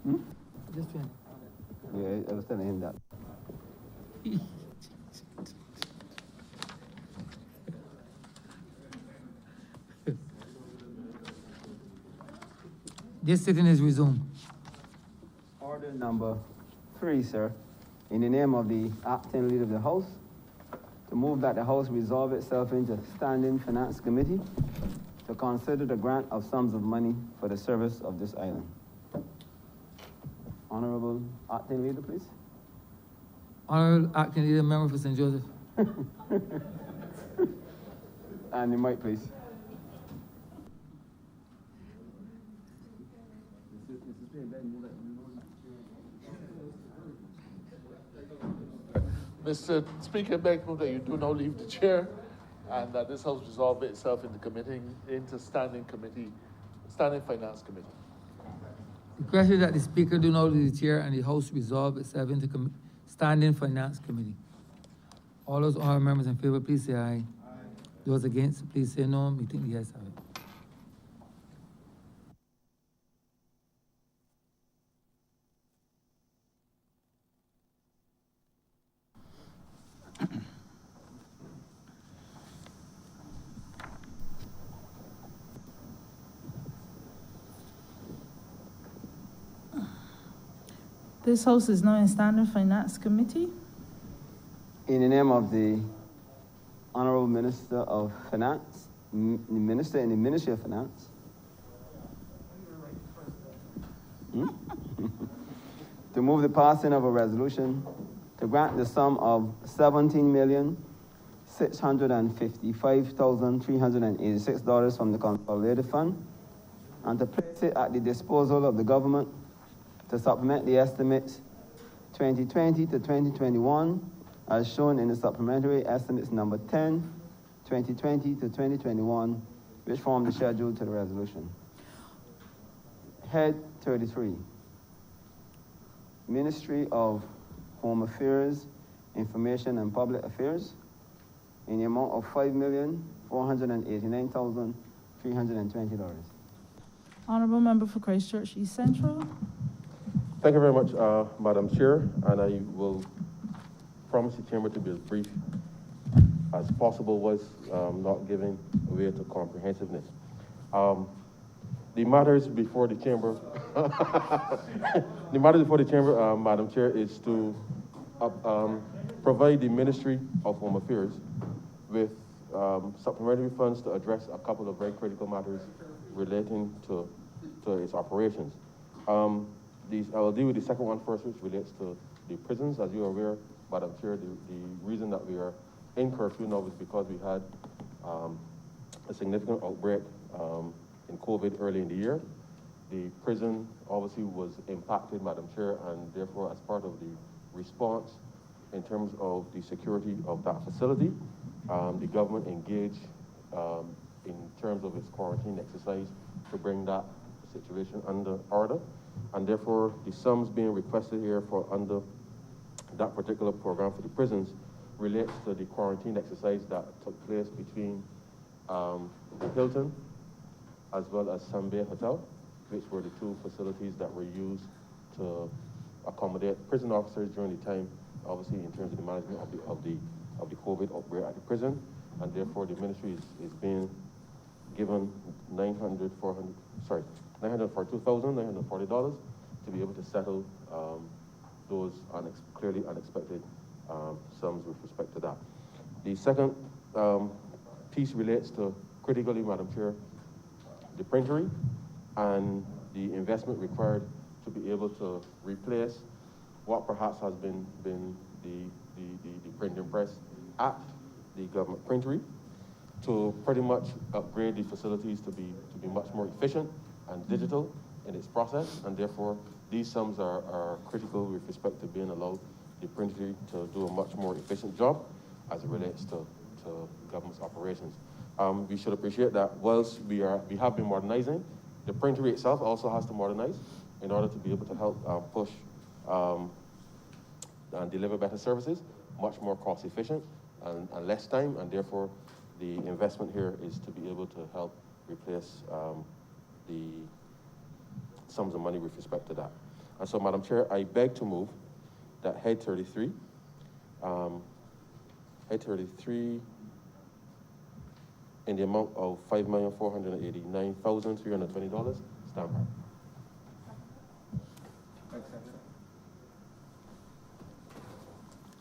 Hmm? Just trying. Yeah, I was telling him that. This sitting is resumed. Order number 3, sir. In the name of the acting leader of the House, to move that the House resolve itself into standing finance committee to consider the grant of sums of money for the service of this island. Honourable acting leader, please. Honourable acting leader, member for St. Joseph. And the mic, please. Mr. Speaker, beg that you do not leave the chair, and that this House resolve itself into standing finance committee. Requested that the Speaker do not leave the chair and the House resolve itself into standing finance committee. All those honourable members in favor, please say aye. Those against, please say no. We think the ayes have it. This House is now in standing finance committee. In the name of the Honourable Minister of Finance, Minister in the Ministry of Finance, to move the passing of a resolution to grant the sum of $17,655,386 from the Consolidated Fund and to place it at the disposal of the government to supplement the estimates 2020 to 2021 as shown in the supplementary estimates number 10, 2020 to 2021, which form the schedule to the resolution. Head 33, Ministry of Home Affairs, Information and Public Affairs, in the amount of $5,489,320. Honourable member for Christchurch East Central. Thank you very much, Madam Chair, and I will promise the Chamber to be as brief as possible, was not giving way to comprehensiveness. The matters before the Chamber, Madam Chair, is to provide the Ministry of Home Affairs with supplementary funds to address a couple of very critical matters relating to its operations. I will deal with the second one first, which relates to the prisons. As you are aware, Madam Chair, the reason that we are in curfew now is because we had a significant outbreak in COVID early in the year. The prison obviously was impacted, Madam Chair, and therefore as part of the response in terms of the security of that facility, the government engaged in terms of its quarantine exercise to bring that situation under order. And therefore, the sums being requested here for under that particular program for the prisons relates to the quarantine exercise that took place between the Hilton as well as Sambay Hotel, which were the two facilities that were used to accommodate prison officers during the time, obviously in terms of the management of the COVID outbreak at the prison. And therefore, the ministry is being given $942,940 to be able to settle those clearly unexpected sums with respect to that. The second piece relates to, critically, Madam Chair, the printery and the investment required to be able to replace what perhaps has been the printing press at the government printery, to pretty much upgrade the facilities to be much more efficient and digital in its process, and therefore these sums are critical with respect to being allowed the printery to do a much more efficient job as it relates to government's operations. We should appreciate that whilst we have been modernizing, the printery itself also has to modernize in order to be able to help push and deliver better services, much more cost efficient and less time, and therefore the investment here is to be able to help replace sums of money with respect to that. And so, Madam Chair, I beg to move that Head 33, in the amount of $5,489,320, stand by.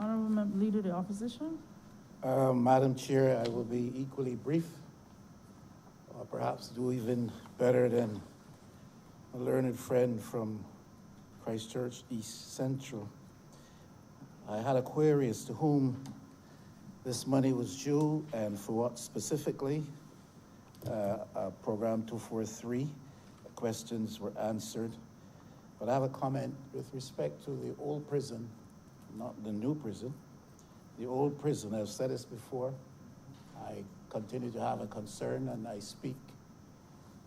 Honourable Member Leader of the Opposition. Madam Chair, I will be equally brief, or perhaps do even better than a learned friend from Christchurch East Central. I had a query as to whom this money was due and for what specifically. Program 243, questions were answered. But I have a comment with respect to the old prison, not the new prison. The old prison, I've said this before, I continue to have a concern and I speak.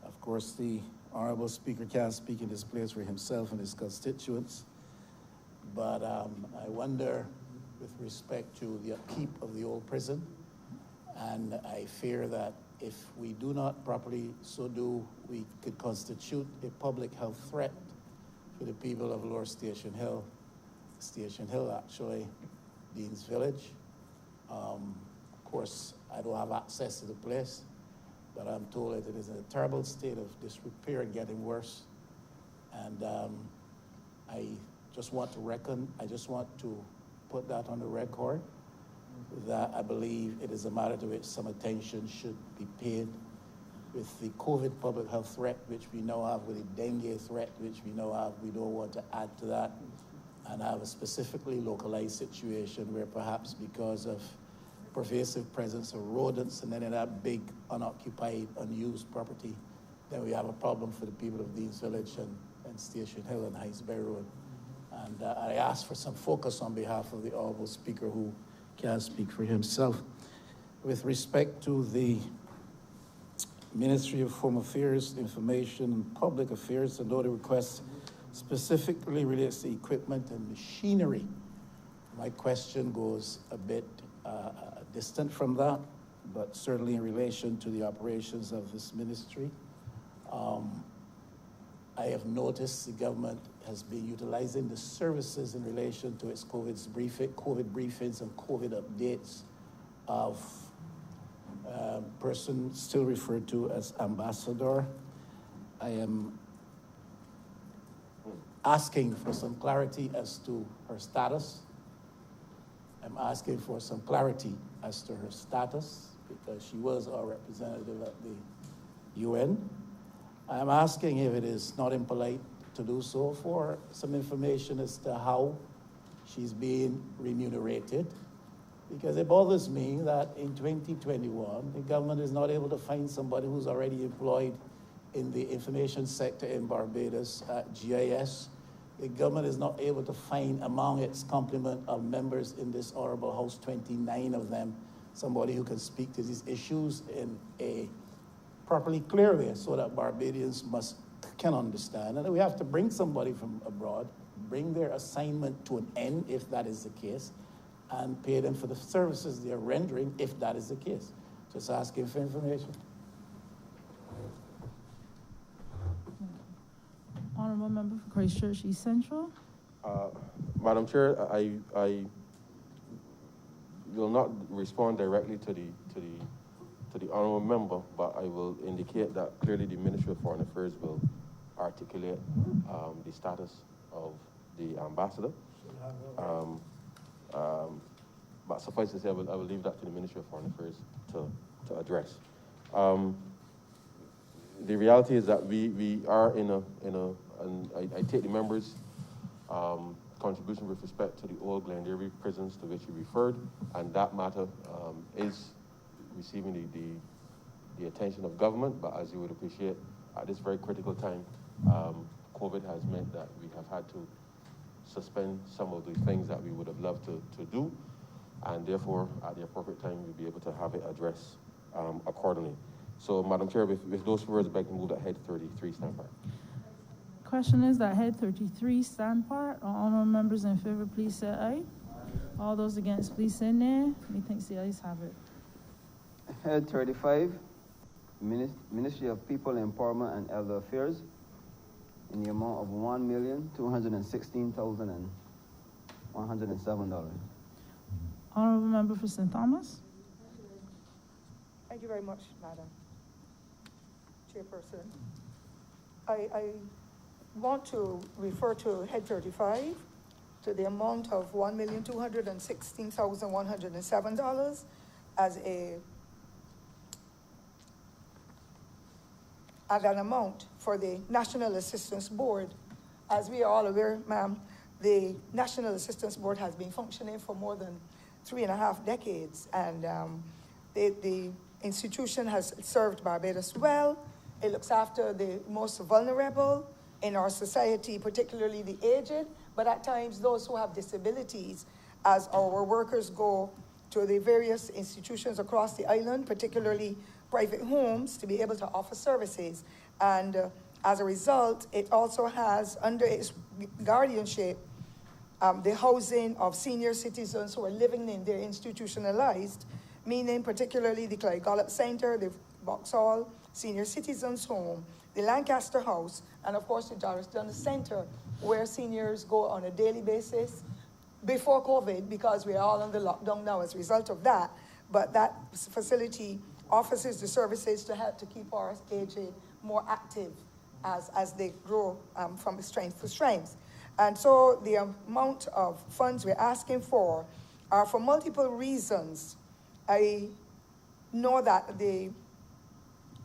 Of course, the Honourable Speaker can't speak in this place for himself and his constituents, but I wonder with respect to the upkeep of the old prison, and I fear that if we do not properly so do, we could constitute a public health threat to the people of Lower Station Hill. Station Hill, actually, Dean's Village. Of course, I don't have access to the place, but I'm told that it is in a terrible state of disrepair and getting worse. And I just want to put that on the record, that I believe it is a matter to which some attention should be paid with the COVID public health threat, which we now have, with the dengue threat, which we now have. We don't want to add to that and have a specifically localized situation where perhaps because of pervasive presence of rodents and then in that big unoccupied, unused property, then we have a problem for the people of Dean's Village and Station Hill and Highsbury Road. And I ask for some focus on behalf of the Honourable Speaker, who can't speak for himself. With respect to the Ministry of Home Affairs, Information and Public Affairs, and though the request specifically relates to equipment and machinery, my question goes a bit distant from that, but certainly in relation to the operations of this ministry. I have noticed the government has been utilizing the services in relation to its COVID briefings and COVID updates of a person still referred to as ambassador. I am asking for some clarity as to her status. I'm asking for some clarity as to her status because she was our representative at the UN. I'm asking, if it is not impolite to do so, for some information as to how she's being remunerated, because it bothers me that in 2021, the government is not able to find somebody who's already employed in the information sector in Barbados at GIS. The government is not able to find among its complement of members in this Honourable House, 29 of them, somebody who can speak to these issues in a properly clear way so that Barbadians can understand. And we have to bring somebody from abroad, bring their assignment to an end, if that is the case, and pay them for the services they are rendering, if that is the case. Just asking for information. Honourable Member for Christchurch East Central. Madam Chair, I will not respond directly to the Honourable Member, but I will indicate that clearly the Ministry of Foreign Affairs will articulate the status of the ambassador. But suffice to say, I will leave that to the Ministry of Foreign Affairs to address. The reality is that we are and I take the members' contribution with respect to the old Glengarry prisons to which you referred, and that matter is receiving the attention of government, but as you would appreciate, at this very critical time, COVID has meant that we have had to suspend some of the things that we would have loved to do, and therefore, at the appropriate time, we'll be able to have it addressed accordingly. So, Madam Chair, with those words, I'd like to move that Head 33 stand part. Question is that Head 33 stand part. All honourable members in favour, please say aye. All those against, please say nay. Methinks the ayes have it. Head 35, Ministry of People Empowerment and Elder Affairs. in the amount of $1,216,107. Honourable Member for St. Thomas. Thank you very much, Madam Chairperson. I want to refer to Head 35 to the amount of $1,216,107 as an amount for the National Assistance Board. As we are all aware, ma'am, the National Assistance Board has been functioning for more than 3.5 decades, and the institution has served Barbados well. It looks after the most vulnerable in our society, particularly the aged, but at times those who have disabilities, as our workers go to the various institutions across the island, particularly private homes, to be able to offer services. And as a result, it also has under its guardianship the housing of senior citizens who are living in their institutionalized, meaning particularly the Clyde Gollop Center, the Vauxhall Senior Citizens Home, the Lancaster House, and of course the Doris Dunn Center, where seniors go on a daily basis before COVID, because we are all under lockdown now as a result of that. But that facility offers the services to help to keep our aged more active as they grow from strength to strength. And so the amount of funds we're asking for are for multiple reasons. I know that the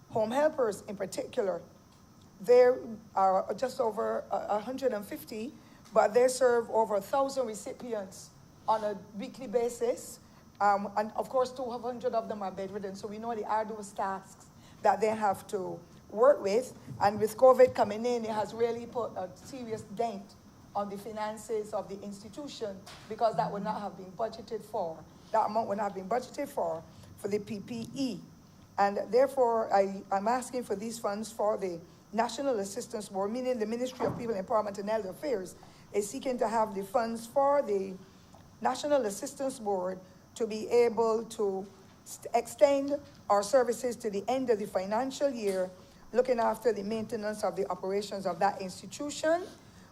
home helpers in particular, there are just over 150, but they serve over 1,000 recipients on a weekly basis. And of course, 200 of them are bedridden, so we know the arduous tasks that they have to work with. And with COVID coming in, it has really put a serious dent on the finances of the institution, because that would not have been budgeted for. That amount would not have been budgeted for the PPE. And therefore, I'm asking for these funds for the National Assistance Board, meaning the Ministry of People Empowerment and Elder Affairs is seeking to have the funds for the National Assistance Board to be able to extend our services to the end of the financial year, looking after the maintenance of the operations of that institution.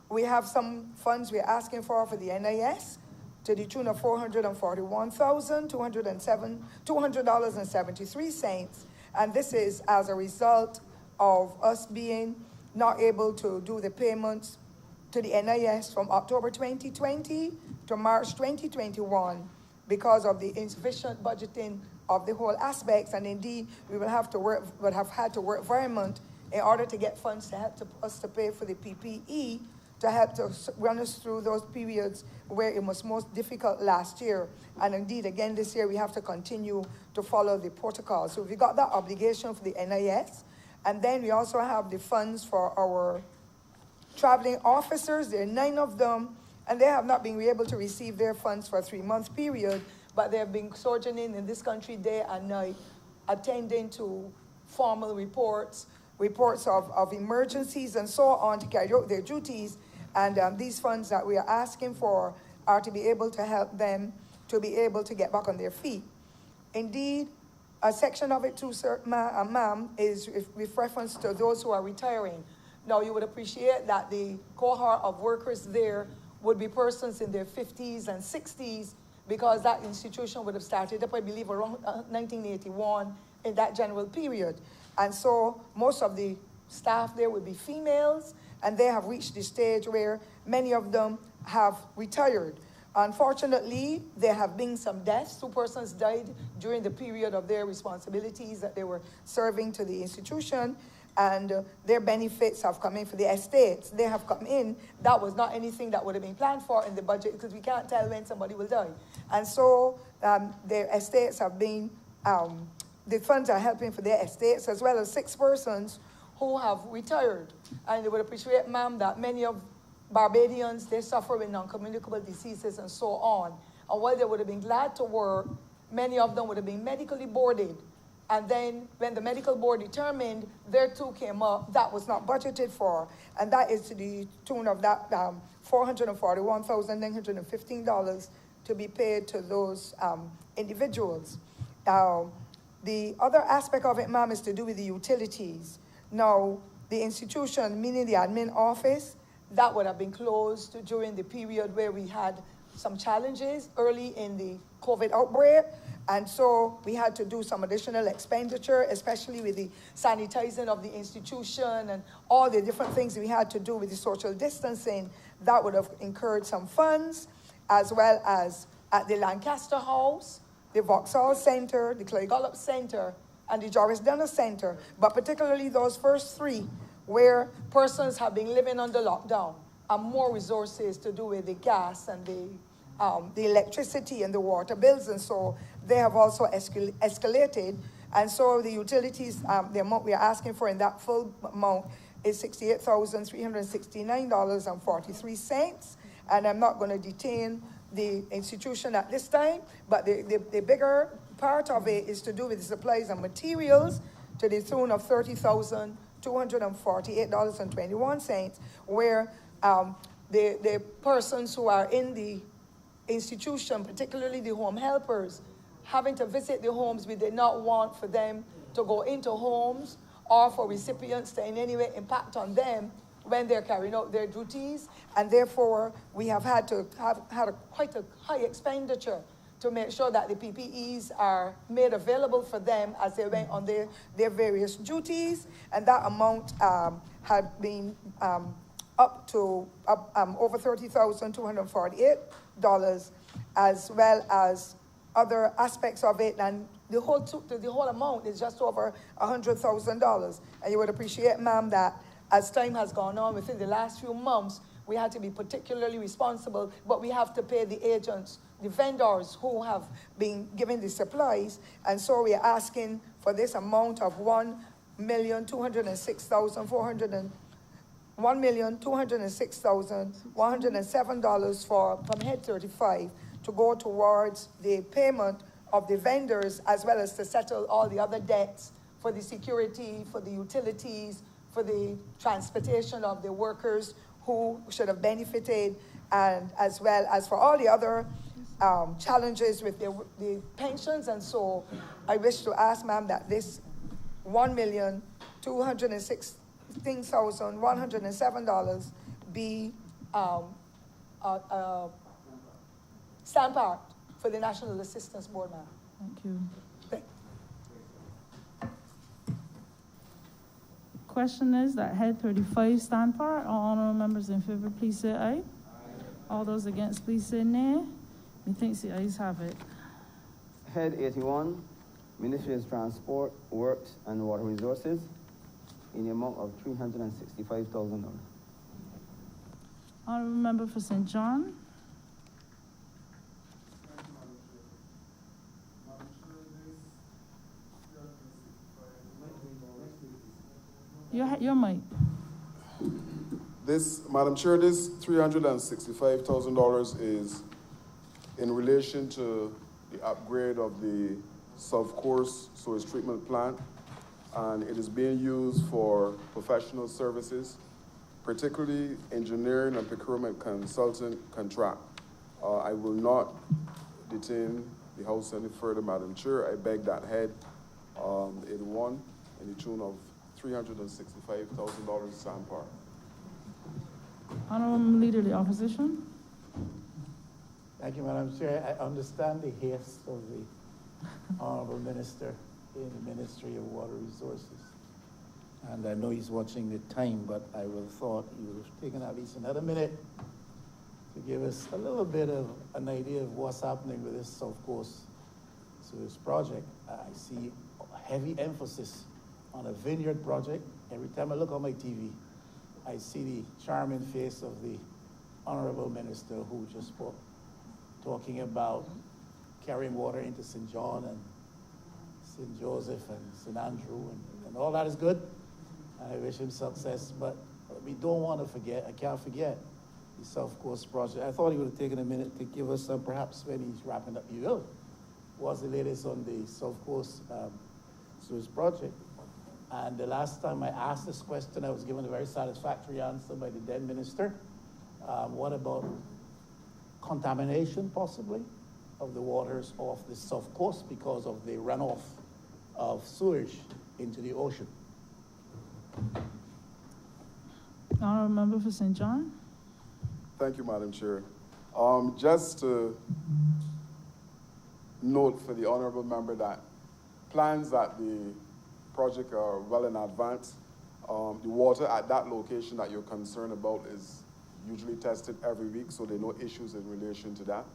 We have some funds we're asking for the NIS to the tune of $441,207.73. And this is as a result of us being not able to do the payments to the NIS from October 2020 to March 2021 because of the insufficient budgeting of the whole aspects. And indeed, we will have had to work very much in order to get funds to help us to pay for the PPE, to help to run us through those periods where it was most difficult last year. And indeed, again, this year, we have to continue to follow the protocol. So we got that obligation for the NIS. And then we also have the funds for our traveling officers. There are 9 of them, and they have not been able to receive their funds for a 3-month period, but they have been sojourning in this country day and night, attending to formal reports of emergencies and so on to carry out their duties. And these funds that we are asking for are to be able to help them to be able to get back on their feet. Indeed, a section of it too, sir, ma'am, is with reference to those who are retiring. Now, you would appreciate that the cohort of workers there would be persons in their 50s and 60s, because that institution would have started up, I believe, around 1981 in that general period. And so most of the staff there would be females, and they have reached the stage where many of them have retired. Unfortunately, there have been some deaths. 2 persons died during the period of their responsibilities that they were serving to the institution, and their benefits have come in for the estates. They have come in. That was not anything that would have been planned for in the budget, because we can't tell when somebody will die. And so their estates have been, the funds are helping for their estates, as well as 6 persons who have retired. And they would appreciate, ma'am, that many of Barbadians, they suffer with non-communicable diseases and so on. And while they would have been glad to work, many of them would have been medically boarded. And then when the medical board determined their too came up, that was not budgeted for. And that is to the tune of that $441,915 to be paid to those individuals. Now, the other aspect of it, ma'am, is to do with the utilities. Now, the institution, meaning the admin office, that would have been closed during the period where we had some challenges early in the COVID outbreak. And so we had to do some additional expenditure, especially with the sanitizing of the institution and all the different things we had to do with the social distancing. That would have incurred some funds, as well as at the Lancaster House, the Vauxhall Center, the Clegolop Center, and the Joris Dunner Center, but particularly those first three, where persons have been living under lockdown, and more resources to do with the gas and the electricity and the water bills, and so they have also escalated. And so the utilities, the amount we are asking for in that full amount is $68,369.43. And I'm not going to detain the institution at this time, but the bigger part of it is to do with the supplies and materials to the tune of $30,248.21, where the persons who are in the institution, particularly the home helpers, having to visit the homes, we did not want for them to go into homes or for recipients to in any way impact on them when they're carrying out their duties, and therefore we have had to have had quite a high expenditure to make sure that the PPEs are made available for them as they went on their various duties, and that amount had been up to over $30,248, as well as other aspects of it, and the whole amount is just over $100,000. And you would appreciate, ma'am, that as time has gone on within the last few months, we had to be particularly responsible, but we have to pay the agents, the vendors who have been giving the supplies, and so we are asking for this amount of $1,206,107 from Head 35 to go towards the payment of the vendors, as well as to settle all the other debts for the security, for the utilities, for the transportation of the workers who should have benefited, and as well as for all the other challenges with the pensions. And so I wish to ask, ma'am, that this $1,216,107 be stamp out for the National Assistance Board, ma'am. Thank you. Thank Question is that Head 35 stand part. All honorable members in favor, please say aye. Aye. All those against, please say nay. Methinks the ayes have it. Head 81, Ministry of Transport, Works and Water Resources, in the amount of $365,000. Honorable member for St. John. Your mic. This, Madam Chair, this $365,000 is in relation to the upgrade of the South Course sewage treatment plant, and it is being used for professional services, particularly engineering and procurement consultant contract. I will not detain the House any further, Madam Chair. I beg that Head 81 in the tune of $365,000 stand part. Honorable Leader of the Opposition. Thank you, Madam Chair. I understand the haste of the Honourable Minister in the Ministry of Water Resources. And I know he's watching the time, but I would have thought he would have taken at least another minute to give us a little bit of an idea of what's happening with this South Coast sewage project. I see heavy emphasis on a vineyard project. Every time I look on my TV, I see the charming face of the Honourable Minister who just spoke, talking about carrying water into St. John and St. Joseph and St. Andrew, and all that is good. I wish him success, but we don't want to forget, I can't forget the South Coast project. I thought he would have taken a minute to give us some, perhaps when he's wrapping up, you will. What's the latest on the South Coast sewage project? And the last time I asked this question, I was given a very satisfactory answer by the then minister. What about contamination, possibly, of the waters off the South Coast because of the runoff of sewage into the ocean? Honourable Member for St. John. Thank you, Madam Chair. Just to note for the Honourable Member that plans at the project are well in advance. The water at that location that you're concerned about is usually tested every week, so there are no issues in relation to that.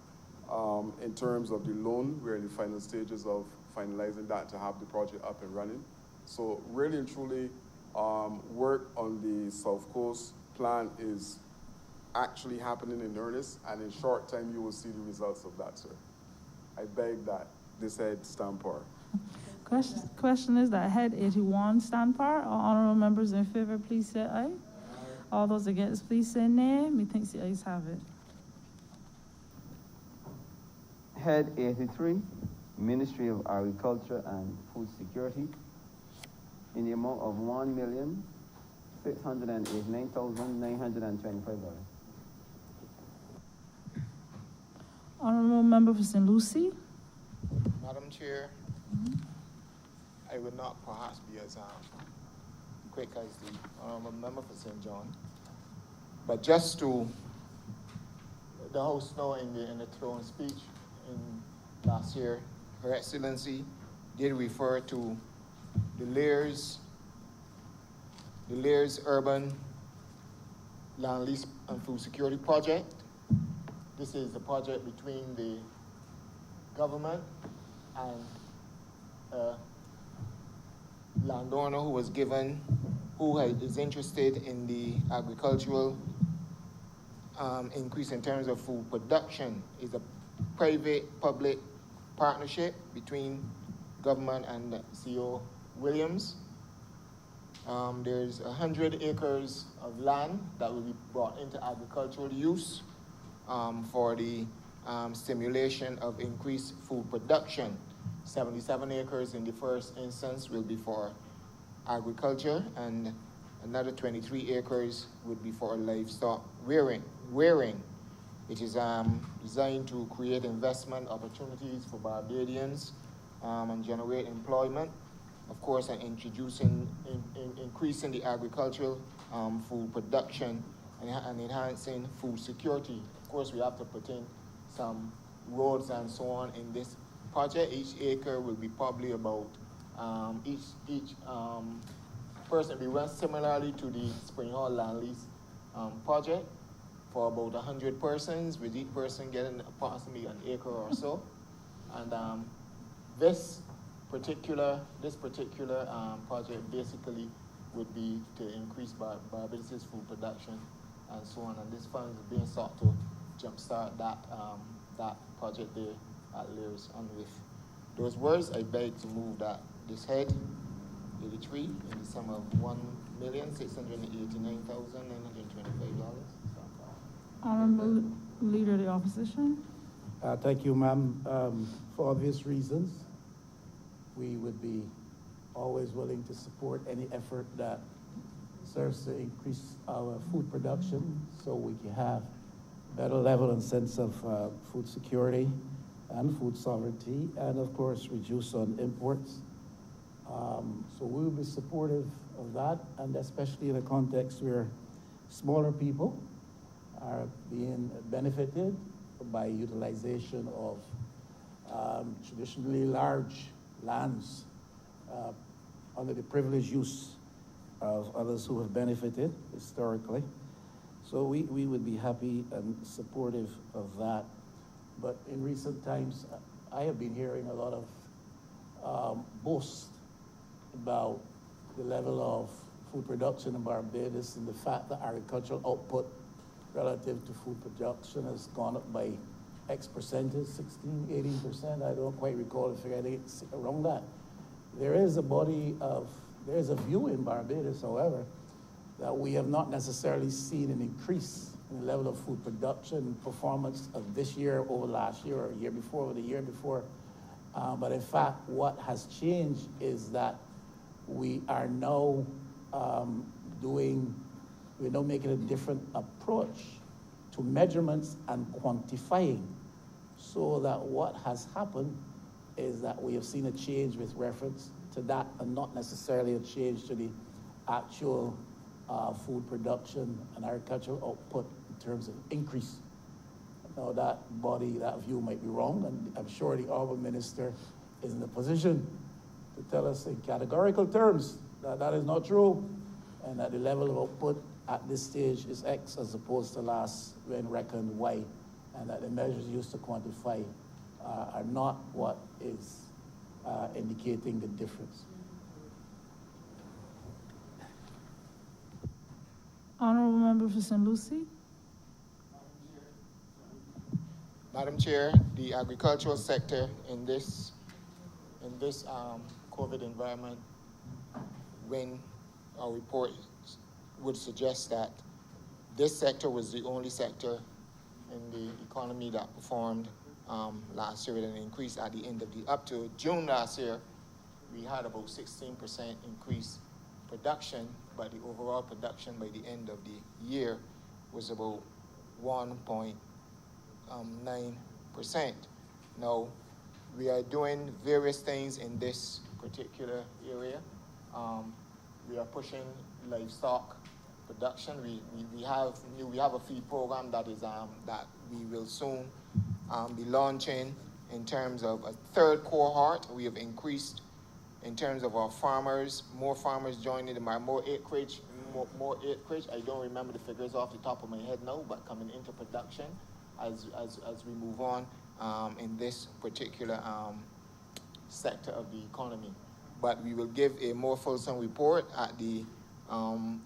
In terms of the loan, we're in the final stages of finalizing that to have the project up and running. So really and truly, work on the South Coast plan is actually happening in earnest, and in short time you will see the results of that, sir. I beg that this head stand par. Question is that head 81 stand par. All honourable members in favor, please say aye. All those against, please say nay. Methinks the ayes have it. Head 83, Ministry of Agriculture and Food Security, in the amount of $1,689,925. Honourable member for St. Lucie. Madam Chair, I would not perhaps be as quick as the Honourable member for St. John, but just to the House know in the throne speech in last year, Her Excellency did refer to the Layers Urban Land Lease and Food Security Project. This is a project between the government and a landowner who is interested in the agricultural increase in terms of food production. Is a private-public partnership between government and CO Williams. There's 100 acres of land that will be brought into agricultural use for the stimulation of increased food production. 77 acres in the first instance will be for agriculture, and another 23 acres would be for livestock rearing. It is designed to create investment opportunities for Barbadians and generate employment, of course, and increasing the agricultural food production and enhancing food security. Of course, we have to put in some roads and so on in this project. Each acre will be probably about, each person will be run similarly to the Spring Hall Land Lease project for about 100 persons, with each person getting approximately an acre or so. And this particular project basically would be to increase Barbados' food production and so on. And this fund is being sought to jumpstart that project there at Lears. And with those words, I beg to move that this head 83 in the sum of $1,689,925. Honourable Leader of the Opposition. Thank you, ma'am. For obvious reasons, we would be always willing to support any effort that serves to increase our food production so we can have better level and sense of food security and food sovereignty, and of course reduce on imports. So we will be supportive of that, and especially in a context where smaller people are being benefited by utilization of traditionally large lands under the privileged use of others who have benefited historically. So we would be happy and supportive of that. But in recent times, I have been hearing a lot of boast about the level of food production in Barbados and the fact that agricultural output relative to food production has gone up by X percentage, 16, 18%. I don't quite recall the figure. I think it's around that. There is a view in Barbados, however, that we have not necessarily seen an increase in the level of food production performance of this year over last year, or year before, or the year before. But in fact, what has changed is that we are now we're now making a different approach to measurements and quantifying, so that what has happened is that we have seen a change with reference to that, and not necessarily a change to the actual food production and agricultural output in terms of increase. Now that view might be wrong, and I'm sure the Honourable Minister is in a position to tell us in categorical terms that that is not true, and that the level of output at this stage is X as opposed to last when reckoned Y, and that the measures used to quantify are not what is indicating the difference. Honourable Member for St. Lucie. Madam Chair, the agricultural sector in this COVID environment, when our report would suggest that this sector was the only sector in the economy that performed last year with an increase at the end of up to June last year, we had about 16% increase production, but the overall production by the end of the year was about 1.9%. Now, we are doing various things in this particular area. We are pushing livestock production. We have a feed program that is that we will soon be launching in terms of a third cohort. We have increased in terms of our farmers, more farmers joining more acreage. I don't remember the figures off the top of my head now, but coming into production as we move on in this particular sector of the economy. But we will give a more fulsome report at the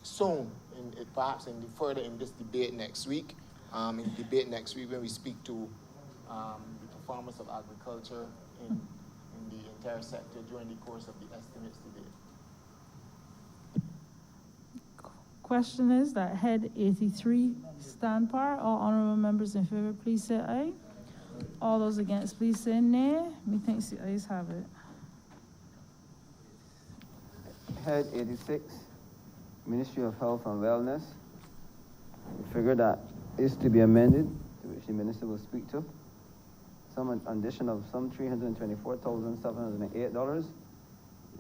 soon, perhaps further in this debate next week. When we speak to the performance of agriculture in the entire sector during the course of the estimates debate. Question is that head 83 stand par. All honourable members in favour, please say aye. All those against, please say nay. Methinks the ayes have it. Head 86, Ministry of Health and Wellness. The figure that is to be amended, to which the Minister will speak to. Some addition of some $324,708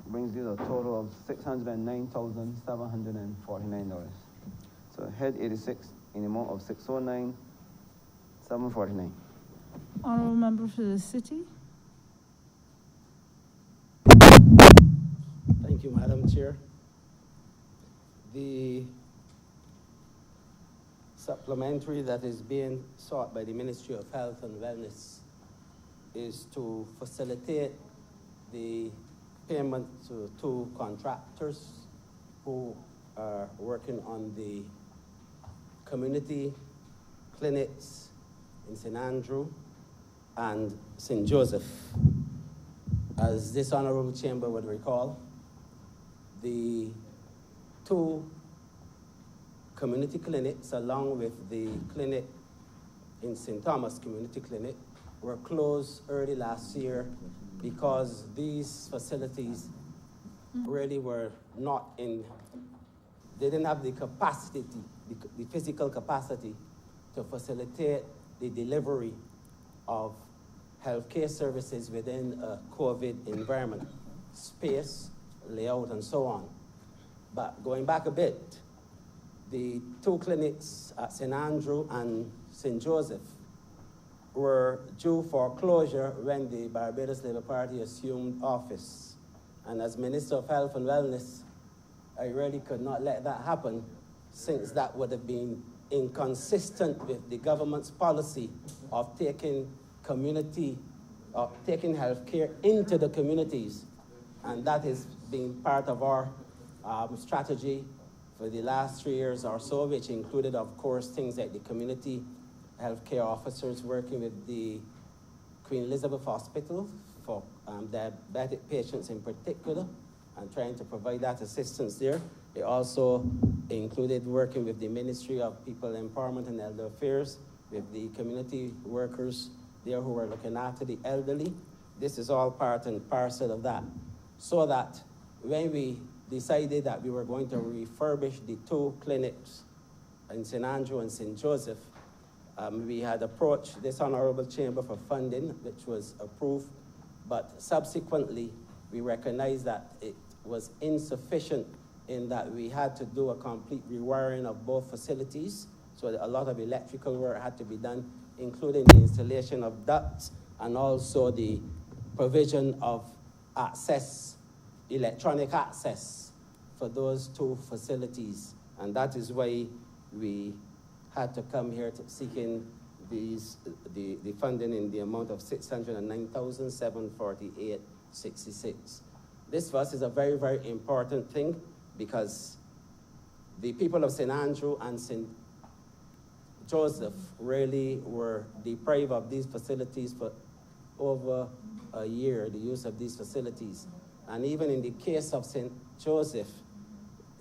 brings you a total of $609,749. So head 86 in the amount of $609,749. Honourable member for the city. Thank you, Madam Chair. The supplementary that is being sought by the Ministry of Health and Wellness is to facilitate the payment to two contractors who are working on the community clinics in St. Andrew and St. Joseph. As this Honourable Chamber would recall, the two community clinics, along with the clinic in St. Thomas Community Clinic, were closed early last year because these facilities really were not they didn't have the capacity, the physical capacity to facilitate the delivery of healthcare services within a COVID environment, space, layout, and so on. But going back a bit, the two clinics at St. Andrew and St. Joseph were due for closure when the Barbados Labour Party assumed office. And as Minister of Health and Wellness, I really could not let that happen, since that would have been inconsistent with the government's policy of taking healthcare into the communities. And that has been part of our strategy for the last 3 years or so, which included, of course, things like the community healthcare officers working with the Queen Elizabeth Hospital for diabetic patients in particular, and trying to provide that assistance there. It also included working with the Ministry of People Empowerment and Elder Affairs, with the community workers there who were looking after the elderly. This is all part and parcel of that. So that when we decided that we were going to refurbish the two clinics in St. Andrew and St. Joseph, we had approached this Honourable Chamber for funding, which was approved, but subsequently we recognized that it was insufficient in that we had to do a complete rewiring of both facilities. So a lot of electrical work had to be done, including the installation of ducts and also the provision of access, electronic access for those two facilities. And that is why we had to come here to seeking the funding in the amount of $609,748.66. This for us is a very, very important thing because the people of St. Andrew and St. Joseph really were deprived of these facilities for over a year, the use of these facilities. And even in the case of St. Joseph,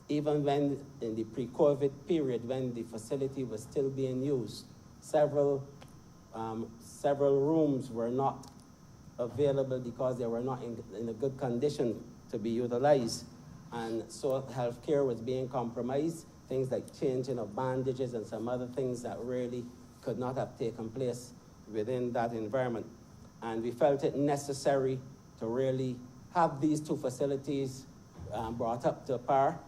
even when in the pre-COVID period, when the facility was still being used, several rooms were not available because they were not in a good condition to be utilized. And so healthcare was being compromised, things like changing of bandages and some other things that really could not have taken place within that environment. And we felt it necessary to really have these two facilities brought up to par,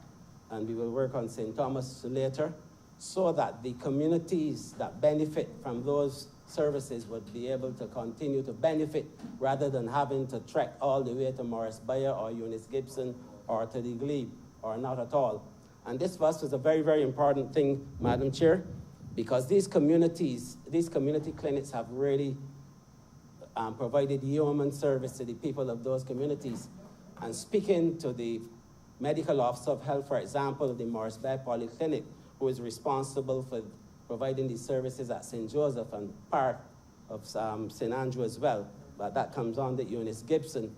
and we will work on St. Thomas later, so that the communities that benefit from those services would be able to continue to benefit rather than having to trek all the way to Morris Bayer or Eunice Gibson or to the Glebe or not at all. And this for us was a very, very important thing, Madam Chair, because these community clinics have really provided human service to the people of those communities. And speaking to the medical officer of health, for example, of the Morris Bay Polyclinic, who is responsible for providing these services at St. Joseph and part of St. Andrew as well, but that comes on the Eunice Gibson.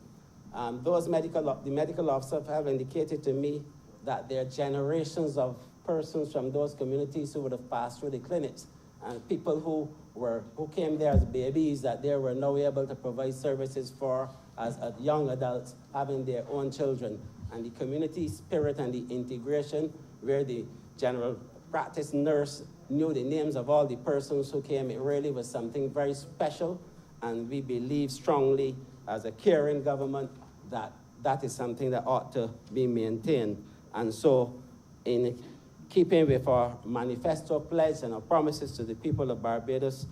The medical officer of health indicated to me that there are generations of persons from those communities who would have passed through the clinics, and people who came there as babies that they were now able to provide services for as young adults having their own children. And the community spirit and the integration, where the general practice nurse knew the names of all the persons who came, it really was something very special. And we believe strongly as a caring government that that is something that ought to be maintained. And so in keeping with our manifesto pledge and our promises to the people of Barbados,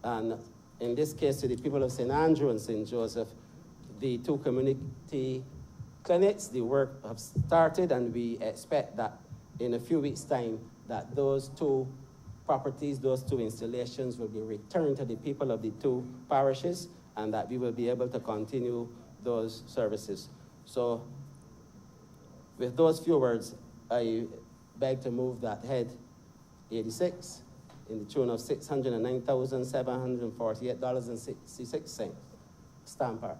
and in this case to the people of St. Andrew and St. Joseph, the two community clinics, the work have started, and we expect that in a few weeks' time that those two properties, those two installations will be returned to the people of the two parishes, and that we will be able to continue those services. So with those few words, I beg to move that head 86 in the tune of $609,748.66. Stamp part.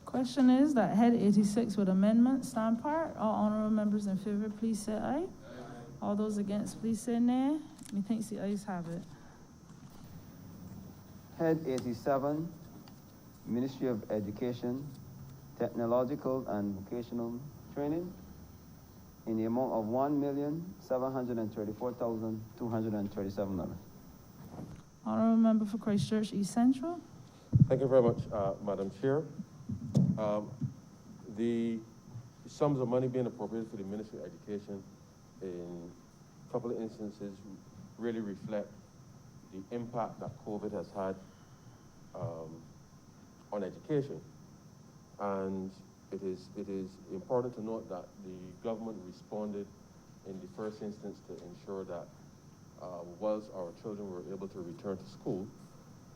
Question is that head 86 with amendment, stand part. All honorable members in favor, please say aye. All those against, please say nay. Methinks the ayes have it. Head 87, Ministry of Education, Technological and Vocational Training, in the amount of $1,734,237. Honorable member for Christchurch East Central. Thank you very much, Madam Chair. The sums of money being appropriated for the Ministry of Education in a couple of instances really reflect the impact that COVID has had on education. And it is important to note that the government responded in the first instance to ensure that whilst our children were able to return to school,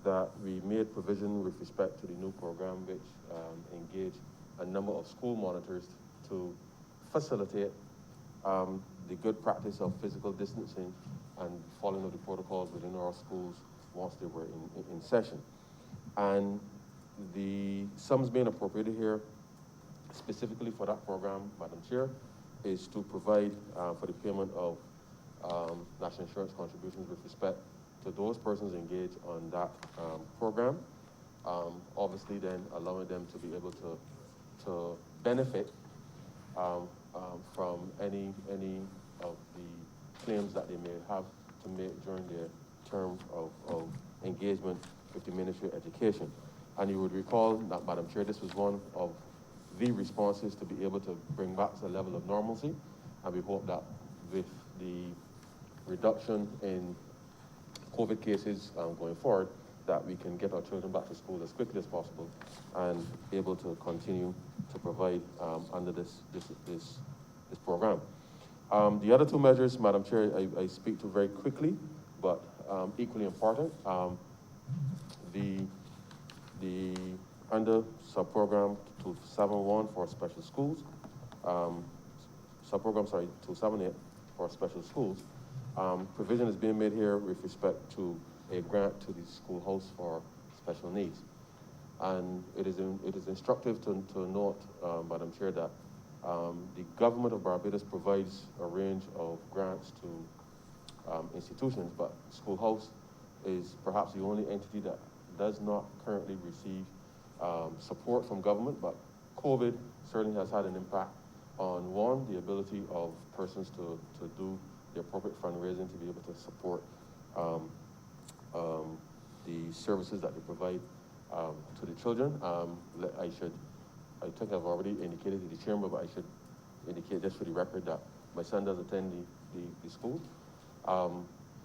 that we made provision with respect to the new program which engaged a number of school monitors to facilitate the good practice of physical distancing and following of the protocols within our schools once they were in session. And the sums being appropriated here specifically for that program, Madam Chair, is to provide for the payment of national insurance contributions with respect to those persons engaged on that program, obviously then allowing them to be able to benefit from any of the claims that they may have to make during their term of engagement with the Ministry of Education. And you would recall that, Madam Chair, this was one of the responses to be able to bring back a level of normalcy. And we hope that with the reduction in COVID cases going forward, that we can get our children back to school as quickly as possible and able to continue to provide under this program. The other two measures, Madam Chair, I speak to very quickly, but equally important. The under sub-program 271 for special schools, sub-program, sorry, 278 for special schools, provision is being made here with respect to a grant to the school house for special needs. And it is instructive to note, Madam Chair, that the government of Barbados provides a range of grants to institutions, but school house is perhaps the only entity that does not currently receive support from government, but COVID certainly has had an impact on, one, the ability of persons to do the appropriate fundraising to be able to support the services that they provide to the children. I think I've already indicated to the chairman, but I should indicate just for the record that my son does attend the school.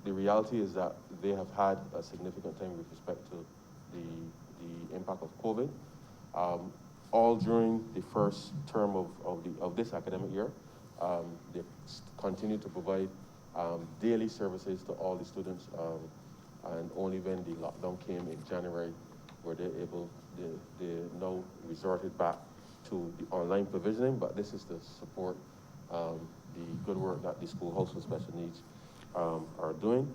The reality is that they have had a significant time with respect to the impact of COVID. All during the first term of this academic year, they continue to provide daily services to all the students, and only when the lockdown came in January were they now resorted back to the online provisioning, but this is to support the good work that the school house with special needs are doing.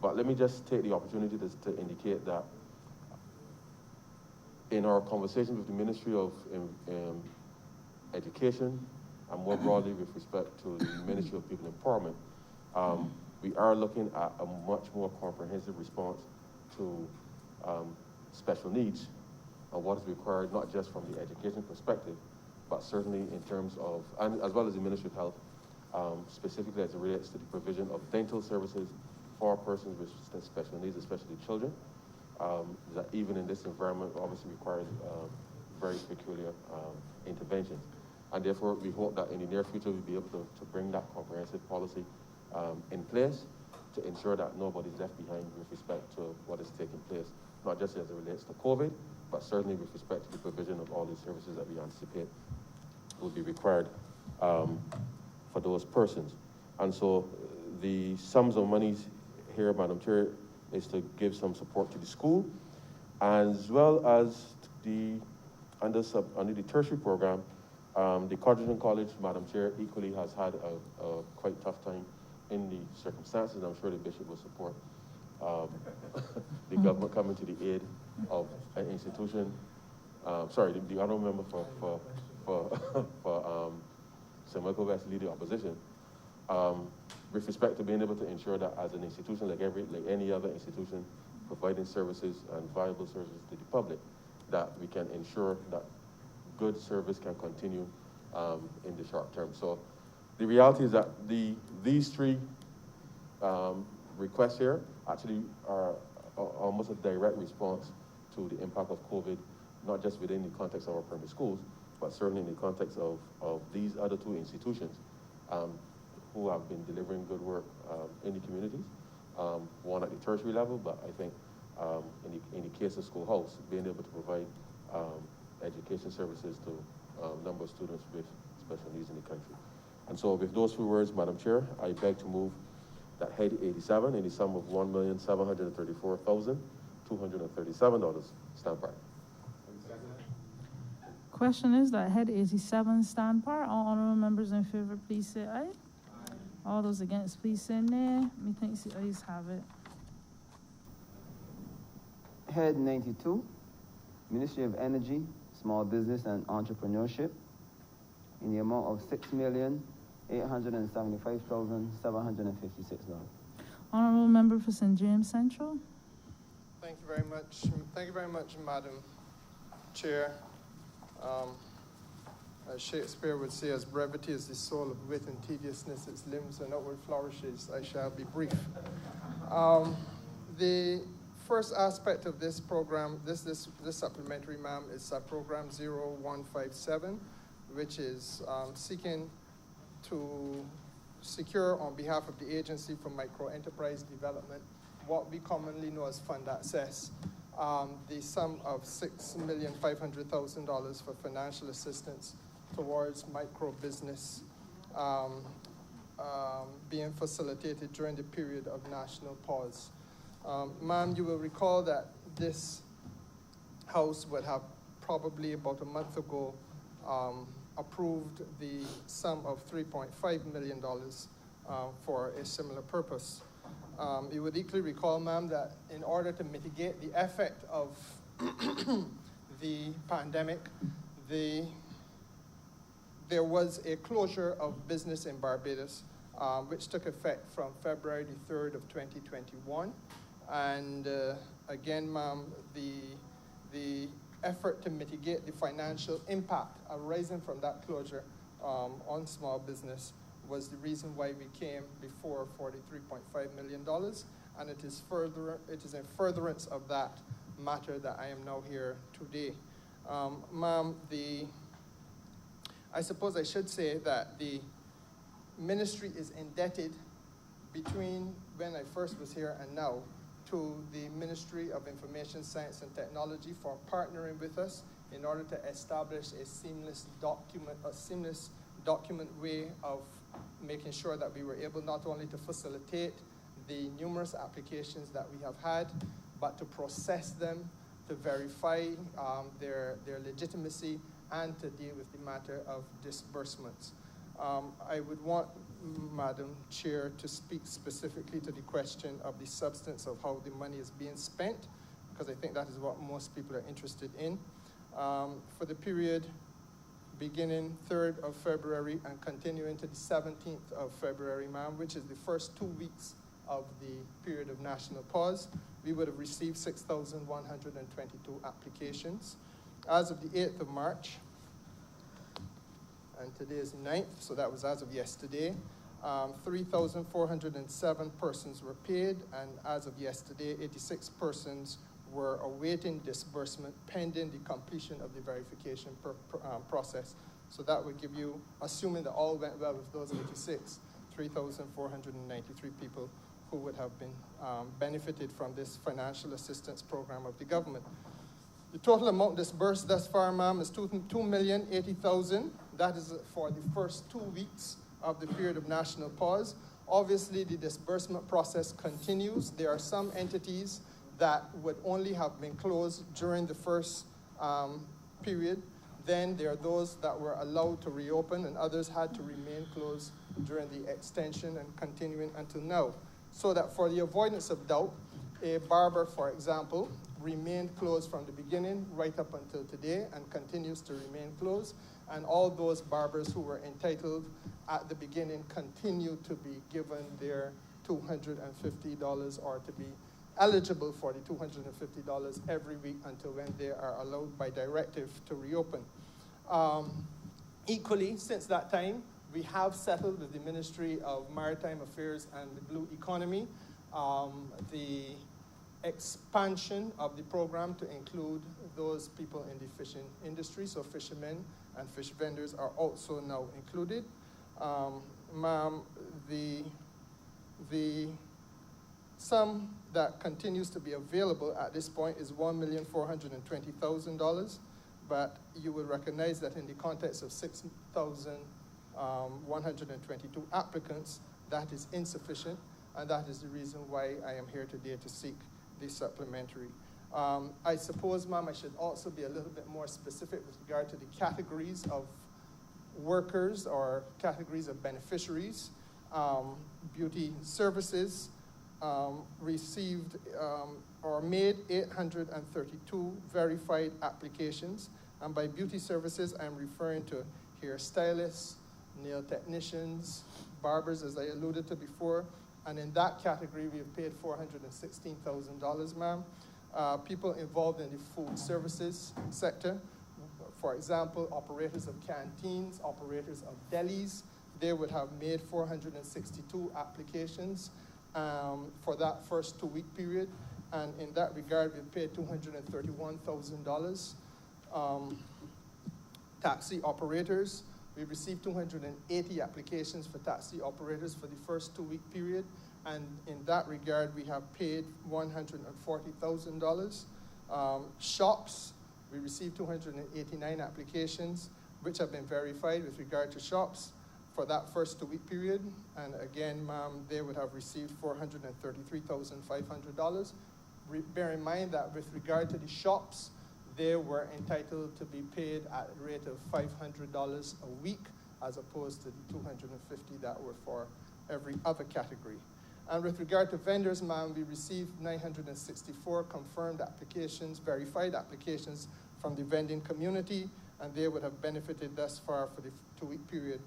But let me just take the opportunity to indicate that in our conversations with the Ministry of Education, and more broadly with respect to the Ministry of People Empowerment, we are looking at a much more comprehensive response to special needs and what is required, not just from the education perspective, but certainly in terms of, and as well as the Ministry of Health, specifically as it relates to the provision of dental services for persons with special needs, especially children, that even in this environment obviously requires very peculiar interventions. And therefore, we hope that in the near future we'll be able to bring that comprehensive policy in place to ensure that nobody's left behind with respect to what is taking place, not just as it relates to COVID, but certainly with respect to the provision of all the services that we anticipate will be required for those persons. And so the sums of monies here, Madam Chair, is to give some support to the school, as well as under the tertiary program, the Codrington College, Madam Chair, equally has had a quite tough time in the circumstances. I'm sure the Bishop will support the government coming to the aid of an institution. Sorry, the honourable member for St. Michael West lead the opposition. With respect to being able to ensure that as an institution, like any other institution, providing services and viable services to the public, that we can ensure that good service can continue in the short term. So the reality is that these three requests here actually are almost a direct response to the impact of COVID, not just within the context of our primary schools, but certainly in the context of these other two institutions who have been delivering good work in the communities, one at the tertiary level, but I think in the case of school house, being able to provide education services to a number of students with special needs in the country. And so with those few words, Madam Chair, I beg to move that Head 87 in the sum of $1,734,237 stand by. Question is that Head 87 stand par. All honourable members in favour, please say aye. All those against, please say nay. Methinks the ayes have it. Head 92, Ministry of Energy, Small Business and Entrepreneurship, in the amount of $6,875,756. Honourable member for St. James Central. Thank you very much. Thank you very much, Madam Chair. As Shakespeare would say, as brevity is the soul of wit and tediousness its limbs and outward flourishes, I shall be brief. The first aspect of this program, this supplementary, ma'am, is program 0157, which is seeking to secure on behalf of the Agency for Microenterprise Development what we commonly know as fund access, the sum of $6,500,000 for financial assistance towards micro business being facilitated during the period of national pause. Ma'am, you will recall that this House would have probably about a month ago approved the sum of $3.5 million for a similar purpose. You would equally recall, ma'am, that in order to mitigate the effect of the pandemic, there was a closure of business in Barbados, which took effect from February the 3rd of 2021. And again, ma'am, the effort to mitigate the financial impact arising from that closure on small business was the reason why we came before $43.5 million, and it is in furtherance of that matter that I am now here today. Ma'am, I suppose I should say that the ministry is indebted between when I first was here and now to the Ministry of Information Science and Technology for partnering with us in order to establish a seamless document way of making sure that we were able not only to facilitate the numerous applications that we have had, but to process them, to verify their legitimacy, and to deal with the matter of disbursements. I would want, Madam Chair, to speak specifically to the question of the substance of how the money is being spent, because I think that is what most people are interested in. For the period beginning 3rd of February and continuing to the 17th of February, ma'am, which is the first 2 weeks of the period of national pause, we would have received 6,122 applications. As of the 8th of March, and today is the 9th, so that was as of yesterday, 3,407 persons were paid, and as of yesterday, 86 persons were awaiting disbursement pending the completion of the verification process. So that would give you, assuming that all went well with those 86, 3,493 people who would have been benefited from this financial assistance program of the government. The total amount disbursed thus far, ma'am, is $2,080,000. That is for the first 2 weeks of the period of national pause. Obviously, the disbursement process continues. There are some entities that would only have been closed during the first period. Then there are those that were allowed to reopen, and others had to remain closed during the extension and continuing until now. So that for the avoidance of doubt, a barber, for example, remained closed from the beginning right up until today and continues to remain closed. And all those barbers who were entitled at the beginning continue to be given their $250 or to be eligible for the $250 every week until when they are allowed by directive to reopen. Equally, since that time, we have settled with the Ministry of Maritime Affairs and the Blue Economy the expansion of the program to include those people in the fishing industry, so fishermen and fish vendors are also now included. Ma'am, the sum that continues to be available at this point is $1,420,000, but you will recognize that in the context of 6,122 applicants, that is insufficient, and that is the reason why I am here today to seek the supplementary. I suppose, ma'am, I should also be a little bit more specific with regard to the categories of workers or categories of beneficiaries. Beauty services received or made 832 verified applications. And by beauty services, I'm referring to hairstylists, nail technicians, barbers, as I alluded to before. And in that category, we have paid $416,000, ma'am. People involved in the food services sector, for example, operators of canteens, operators of delis, they would have made 462 applications for that first 2 week period. And in that regard, we paid $231,000. taxi operators. We received 280 applications for taxi operators for the first 2-week period, and in that regard, we have paid $140,000. Shops, we received 289 applications, which have been verified with regard to shops for that first 2-week period. And again, ma'am, they would have received $433,500. Bear in mind that with regard to the shops, they were entitled to be paid at a rate of $500 a week, as opposed to the $250 that were for every other category. And with regard to vendors, ma'am, we received 964 confirmed applications, verified applications from the vending community, and they would have benefited thus far for the 2-week period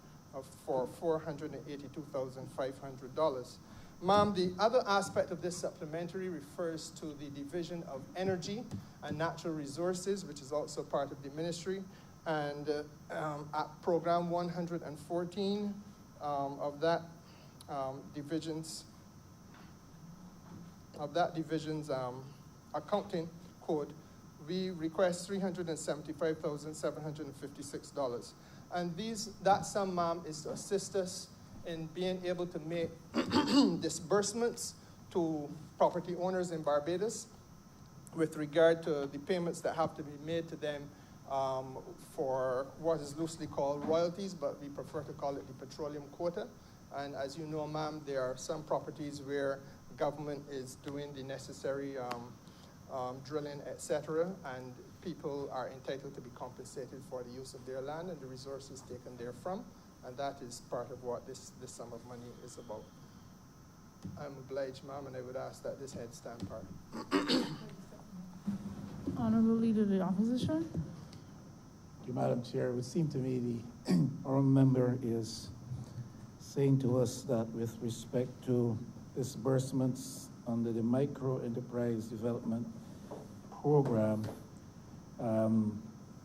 for $482,500. Ma'am, the other aspect of this supplementary refers to the Division of Energy and Natural Resources, which is also part of the ministry. And at program 114 of that division's accounting code, we request $375,756. And that sum, ma'am, is to assist us in being able to make disbursements to property owners in Barbados with regard to the payments that have to be made to them for what is loosely called royalties, but we prefer to call it the petroleum quota. And as you know, ma'am, there are some properties where government is doing the necessary drilling, etc., and people are entitled to be compensated for the use of their land and the resources taken therefrom, and that is part of what this sum of money is about. I'm obliged, ma'am, and I would ask that this head stand part. Honourable Leader of the Opposition. Thank you, Madam Chair. It would seem to me the honourable member is saying to us that with respect to disbursements under the Micro Enterprise Development Program,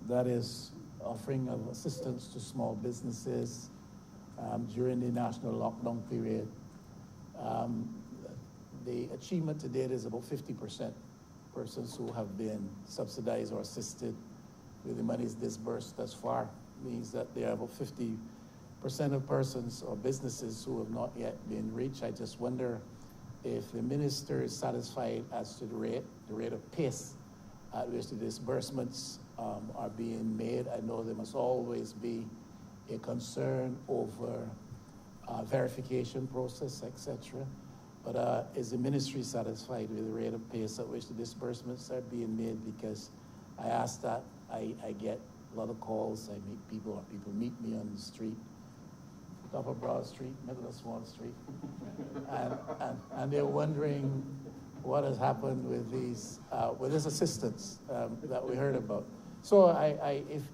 that is offering of assistance to small businesses during the national lockdown period. The achievement to date is about 50%. Persons who have been subsidized or assisted with the monies disbursed thus far means that there are about 50% of persons or businesses who have not yet been reached. I just wonder if the minister is satisfied as to the rate of pace at which the disbursements are being made. I know there must always be a concern over verification process, etc. But is the ministry satisfied with the rate of pace at which the disbursements are being made? Because I ask that, I get a lot of calls, I meet people, or people meet me on the street, top of Broad Street, middle of Swan Street, and they're wondering what has happened with these, with this assistance that we heard about. So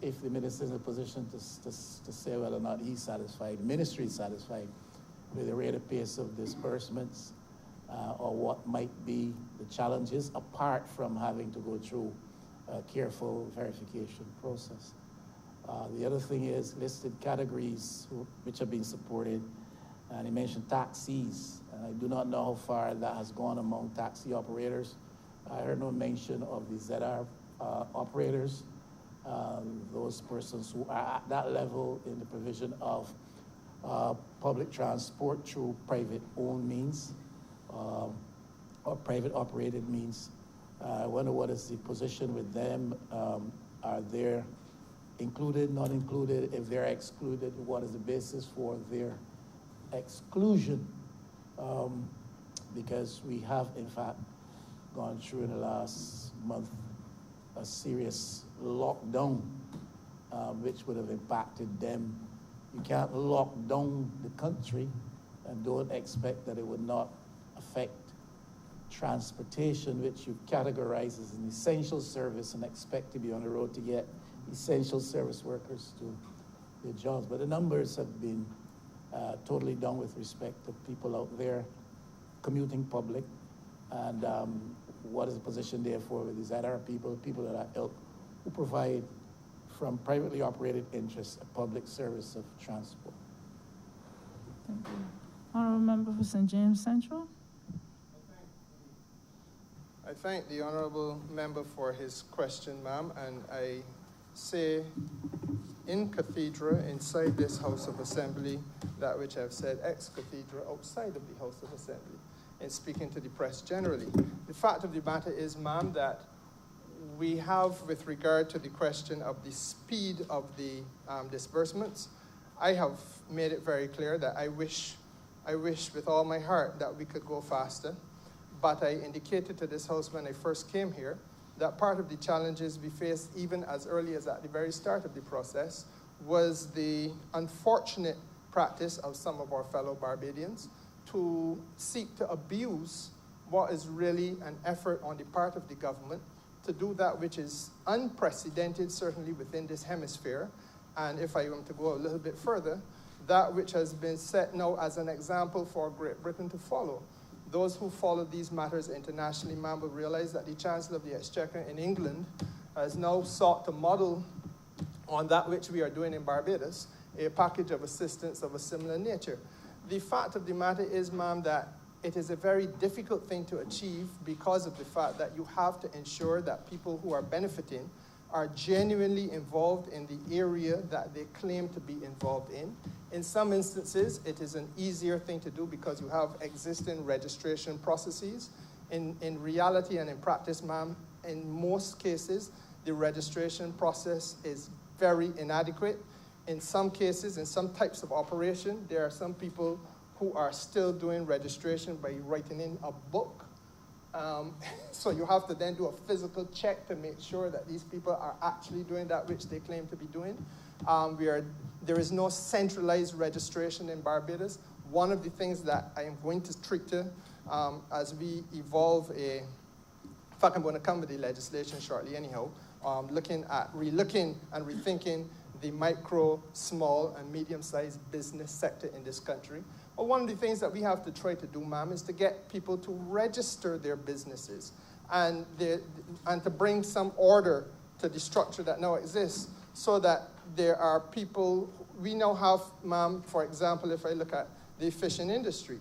if the minister is in a position to say whether or not he's satisfied, the ministry is satisfied with the rate of pace of disbursements, or what might be the challenges apart from having to go through a careful verification process. The other thing is listed categories which have been supported, and he mentioned taxis. I do not know how far that has gone among taxi operators. I heard no mention of the ZR operators, those persons who are at that level in the provision of public transport through private-owned means or private-operated means. I wonder what is the position with them. Are they included, not included? If they're excluded, what is the basis for their exclusion? Because we have, in fact, gone through in the last month a serious lockdown, which would have impacted them. You can't lock down the country and don't expect that it would not affect transportation, which you categorize as an essential service, and expect to be on the road to get essential service workers to their jobs. But the numbers have been totally down with respect to people out there commuting public, and what is the position therefore with these other people that are ilk, who provide from privately operated interests a public service of transport. Thank you. Honourable Member for St. James Central. I thank the Honourable Member for his question, ma'am, and I say in cathedra inside this House of Assembly, that which I've said ex cathedra outside of the House of Assembly, in speaking to the press generally. The fact of the matter is, ma'am, that we have, with regard to the question of the speed of the disbursements, I have made it very clear that I wish with all my heart that we could go faster. But I indicated to this House when I first came here that part of the challenges we faced, even as early as at the very start of the process, was the unfortunate practice of some of our fellow Barbadians to seek to abuse what is really an effort on the part of the government to do that which is unprecedented, certainly within this hemisphere, and if I am to go a little bit further, that which has been set now as an example for Great Britain to follow. Those who follow these matters internationally, ma'am, will realize that the Chancellor of the Exchequer in England has now sought to model on that which we are doing in Barbados, a package of assistance of a similar nature. The fact of the matter is, ma'am, that it is a very difficult thing to achieve because of the fact that you have to ensure that people who are benefiting are genuinely involved in the area that they claim to be involved in. In some instances, it is an easier thing to do because you have existing registration processes. In reality and in practice, ma'am, in most cases, the registration process is very inadequate. In some cases, in some types of operation, there are some people who are still doing registration by writing in a book. So you have to then do a physical check to make sure that these people are actually doing that which they claim to be doing. There is no centralized registration in Barbados. One of the things that I am going to treat to as we evolve in fact, I'm going to come with the legislation shortly anyhow, relooking and rethinking the micro, small, and medium-sized business sector in this country. Well, one of the things that we have to try to do, ma'am, is to get people to register their businesses and to bring some order to the structure that now exists so that there are people, we now have, ma'am, for example, if I look at the fishing industry,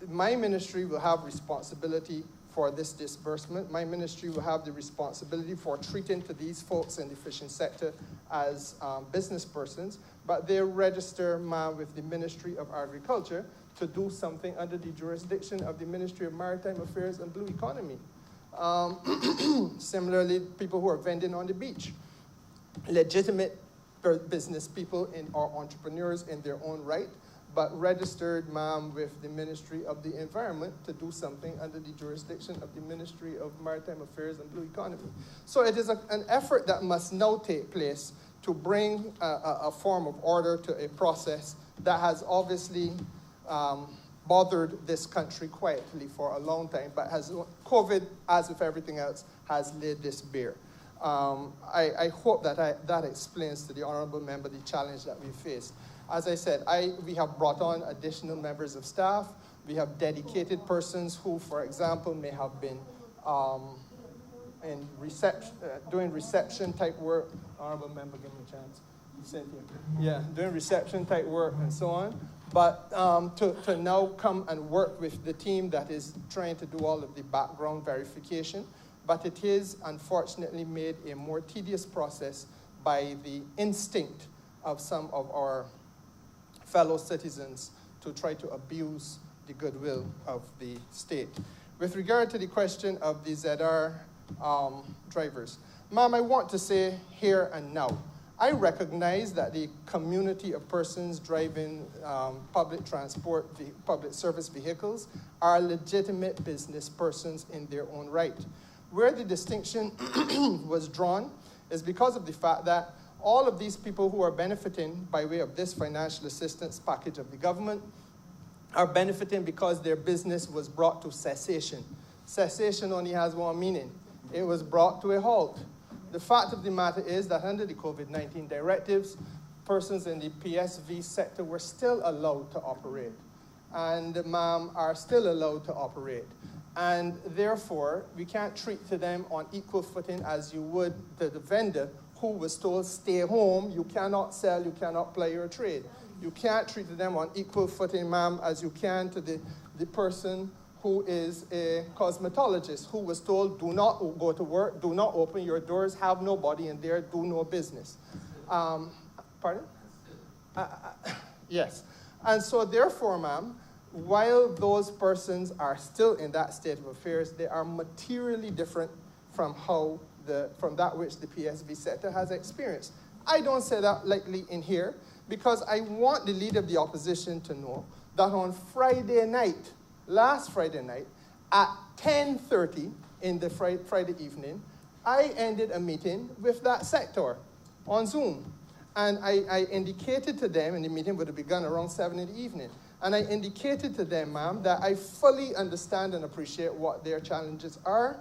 my ministry will have responsibility for this disbursement. My ministry will have the responsibility for treating to these folks in the fishing sector as business persons, but they register, ma'am, with the Ministry of Agriculture to do something under the jurisdiction of the Ministry of Maritime Affairs and Blue Economy. Similarly, people who are vending on the beach, legitimate business people or entrepreneurs in their own right, but registered, ma'am, with the Ministry of the Environment to do something under the jurisdiction of the Ministry of Maritime Affairs and Blue Economy. So it is an effort that must now take place to bring a form of order to a process that has obviously bothered this country quietly for a long time, but COVID, as with everything else, has laid this bare. I hope that explains to the Honourable Member the challenge that we face. As I said, we have brought on additional members of staff. We have dedicated persons who, for example, may have been doing reception type work. Honourable Member, give me a chance. Cynthia. Yeah, doing reception type work and so on. But to now come and work with the team that is trying to do all of the background verification. But it is unfortunately made a more tedious process by the instinct of some of our fellow citizens to try to abuse the goodwill of the state. With regard to the question of the ZR drivers, ma'am, I want to say here and now, I recognize that the community of persons driving public transport, public service vehicles are legitimate business persons in their own right. Where the distinction was drawn is because of the fact that all of these people who are benefiting by way of this financial assistance package of the government are benefiting because their business was brought to cessation. Cessation only has one meaning. It was brought to a halt. The fact of the matter is that under the COVID-19 directives, persons in the PSV sector were still allowed to operate, and ma'am, are still allowed to operate. And therefore, we can't treat to them on equal footing as you would the vendor who was told, stay home, you cannot sell, you cannot play your trade. You can't treat them on equal footing, ma'am, as you can to the person who is a cosmetologist who was told, do not go to work, do not open your doors, have nobody in there, do no business. Pardon? Yes. And so therefore, ma'am, while those persons are still in that state of affairs, they are materially different from from that which the PSV sector has experienced. I don't say that lightly in here because I want the leader of the opposition to know that on Friday night, last Friday night, at 10:30 in the Friday evening, I ended a meeting with that sector on Zoom. And I indicated to them, and the meeting would have begun around 7 in the evening, and I indicated to them, ma'am, that I fully understand and appreciate what their challenges are,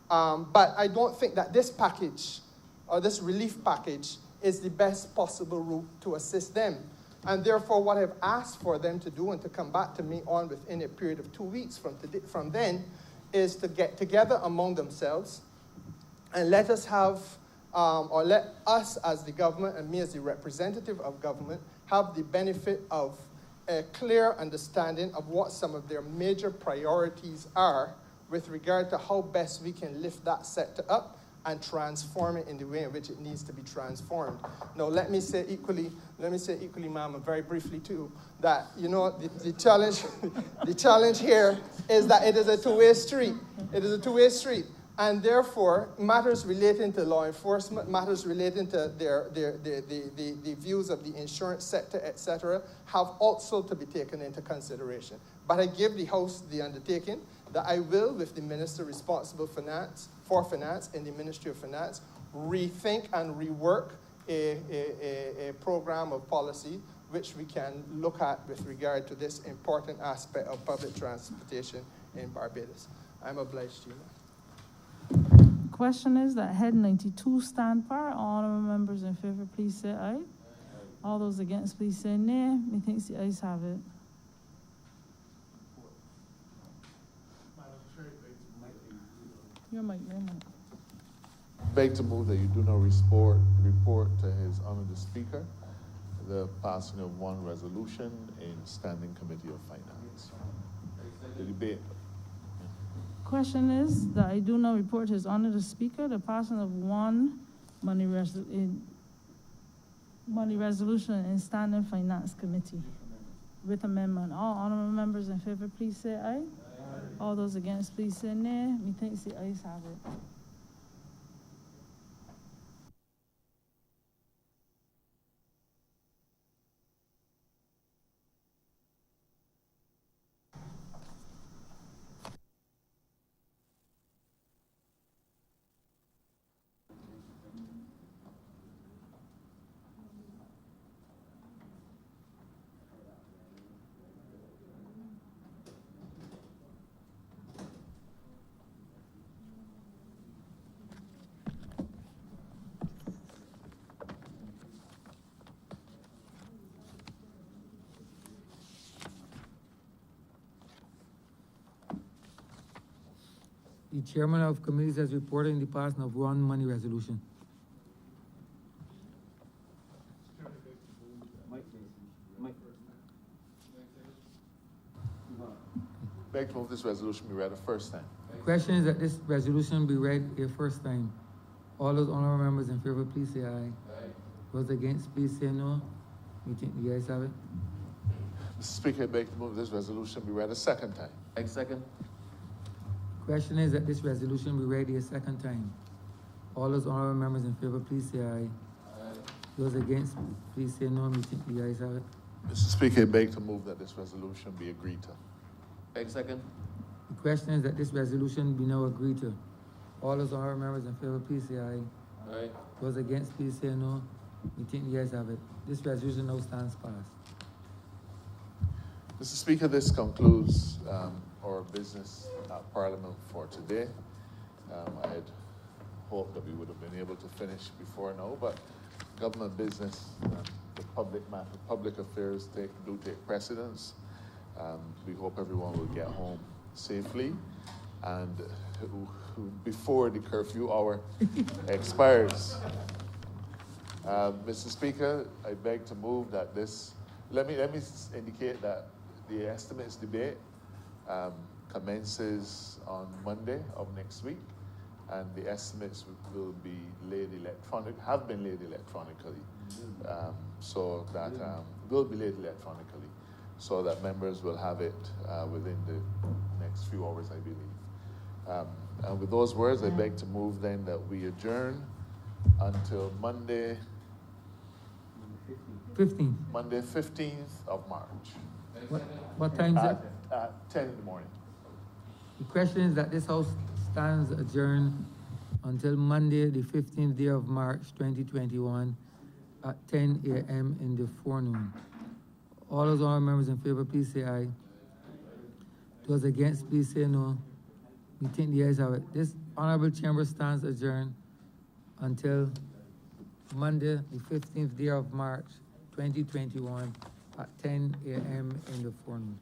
but I don't think that this package, or this relief package, is the best possible route to assist them. And therefore, what I've asked for them to do and to come back to me on within a period of 2 weeks from then is to get together among themselves and let us have, or let us as the government and me as the representative of government have the benefit of a clear understanding of what some of their major priorities are with regard to how best we can lift that sector up and transform it in the way in which it needs to be transformed. Now, let me say equally, ma'am, and very briefly too, that, you know, the challenge, the challenge here is that it is a two-way street. It is a two-way street. And therefore, matters relating to law enforcement, matters relating to the views of the insurance sector, etc., have also to be taken into consideration. But I give the House the undertaking that I will, with the Minister responsible for finance in the Ministry of Finance, rethink and rework a program of policy which we can look at with regard to this important aspect of public transportation in Barbados. I'm obliged to you. Question is that head 92 stand par. All honourable members in favour, please say aye. All those against, please say nay. Methinks the ayes have it. Your mic. Beg to move that you do not report to His Honour the Speaker the passing of one resolution in Standing Committee of Finance. The debate. Question is that I do not report to His Honour the Speaker the passing of one money resolution in Standing Finance Committee with amendment. All honourable members in favour, please say aye. All those against, please say nay. Methinks the ayes have it. The chairman of committees has reported in the passing of one money resolution. Beg to move this resolution be read a first time. The question is that this resolution be read a first time. All those honourable members in favour, please say aye. Those against, please say no. We think the ayes have it. Mr. Speaker, I beg to move this resolution be read a second time. Second. Question is that this resolution be read a second time. All those honourable members in favour, please say aye. Those against, please say no. We think the ayes have it. Mr. Speaker, I beg to move that this resolution be agreed to. Second. The question is that this resolution be now agreed to. All those honourable members in favour, please say aye. Those against, please say no. We think the ayes have it. This resolution now stands passed. Mr. Speaker, this concludes our business at Parliament for today. I had hoped that we would have been able to finish before now, but government business and the public affairs do take precedence. We hope everyone will get home safely and before the curfew hour expires. Mr. Speaker, I beg to move that this, let me indicate that the estimates debate commences on Monday of next week, and the estimates will be have been laid electronically, so that will be laid electronically, so that members will have it within the next few hours, I believe. And with those words, I beg to move then that we adjourn until Monday 15th of March. What time is it? At 10 in the morning. The question is that this House stands adjourned until Monday, the 15th day of March, 2021, at 10 a.m. in the forenoon. All those honorable members in favor, please say aye. Those against, please say no. We think the ayes have it. This honorable chamber stands adjourned until Monday, the 15th day of March, 2021, at 10 a.m. in the forenoon.